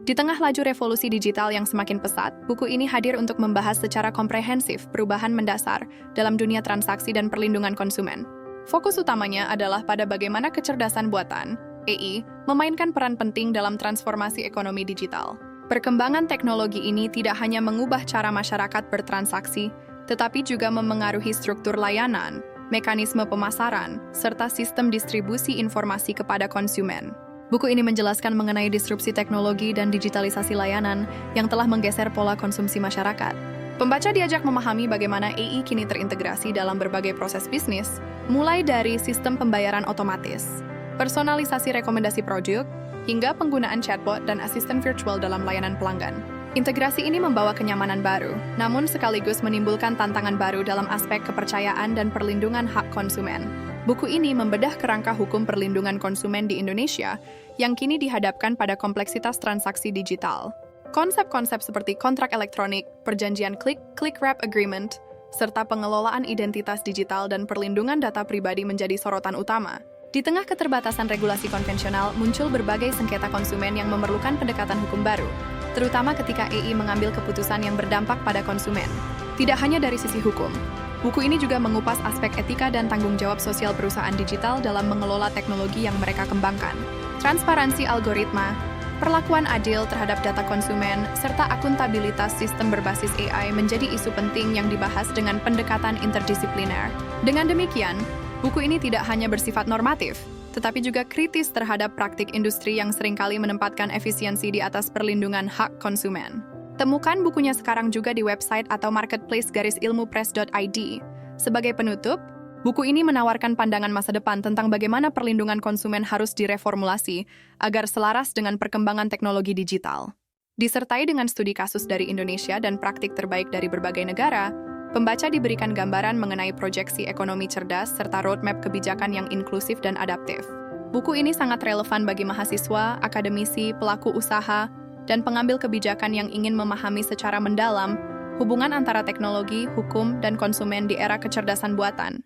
Di tengah laju revolusi digital yang semakin pesat, buku ini hadir untuk membahas secara komprehensif perubahan mendasar dalam dunia transaksi dan perlindungan konsumen. Fokus utamanya adalah pada bagaimana kecerdasan buatan, AI, memainkan peran penting dalam transformasi ekonomi digital. Perkembangan teknologi ini tidak hanya mengubah cara masyarakat bertransaksi, tetapi juga memengaruhi struktur layanan, mekanisme pemasaran, serta sistem distribusi informasi kepada konsumen. Buku ini menjelaskan mengenai disrupsi teknologi dan digitalisasi layanan yang telah menggeser pola konsumsi masyarakat. Pembaca diajak memahami bagaimana AI kini terintegrasi dalam berbagai proses bisnis, mulai dari sistem pembayaran otomatis, personalisasi rekomendasi produk, hingga penggunaan chatbot dan asisten virtual dalam layanan pelanggan. Integrasi ini membawa kenyamanan baru, namun sekaligus menimbulkan tantangan baru dalam aspek kepercayaan dan perlindungan hak konsumen. Buku ini membedah kerangka hukum perlindungan konsumen di Indonesia yang kini dihadapkan pada kompleksitas transaksi digital. Konsep-konsep seperti kontrak elektronik, perjanjian click wrap agreement, serta pengelolaan identitas digital dan perlindungan data pribadi menjadi sorotan utama. Di tengah keterbatasan regulasi konvensional, muncul berbagai sengketa konsumen yang memerlukan pendekatan hukum baru, terutama ketika AI mengambil keputusan yang berdampak pada konsumen. Tidak hanya dari sisi hukum, buku ini juga mengupas aspek etika dan tanggung jawab sosial perusahaan digital dalam mengelola teknologi yang mereka kembangkan. Transparansi algoritma, perlakuan adil terhadap data konsumen, serta akuntabilitas sistem berbasis AI menjadi isu penting yang dibahas dengan pendekatan interdisipliner. Dengan demikian, buku ini tidak hanya bersifat normatif, tetapi juga kritis terhadap praktik industri yang seringkali menempatkan efisiensi di atas perlindungan hak konsumen. Temukan bukunya sekarang juga di website atau marketplace _ilmupress.id. Sebagai penutup, buku ini menawarkan pandangan masa depan tentang bagaimana perlindungan konsumen harus direformulasi agar selaras dengan perkembangan teknologi digital. Disertai dengan studi kasus dari Indonesia dan praktik terbaik dari berbagai negara, pembaca diberikan gambaran mengenai proyeksi ekonomi cerdas serta roadmap kebijakan yang inklusif dan adaptif. Buku ini sangat relevan bagi mahasiswa, akademisi, pelaku usaha, dan pengambil kebijakan yang ingin memahami secara mendalam hubungan antara teknologi, hukum, dan konsumen di era kecerdasan buatan.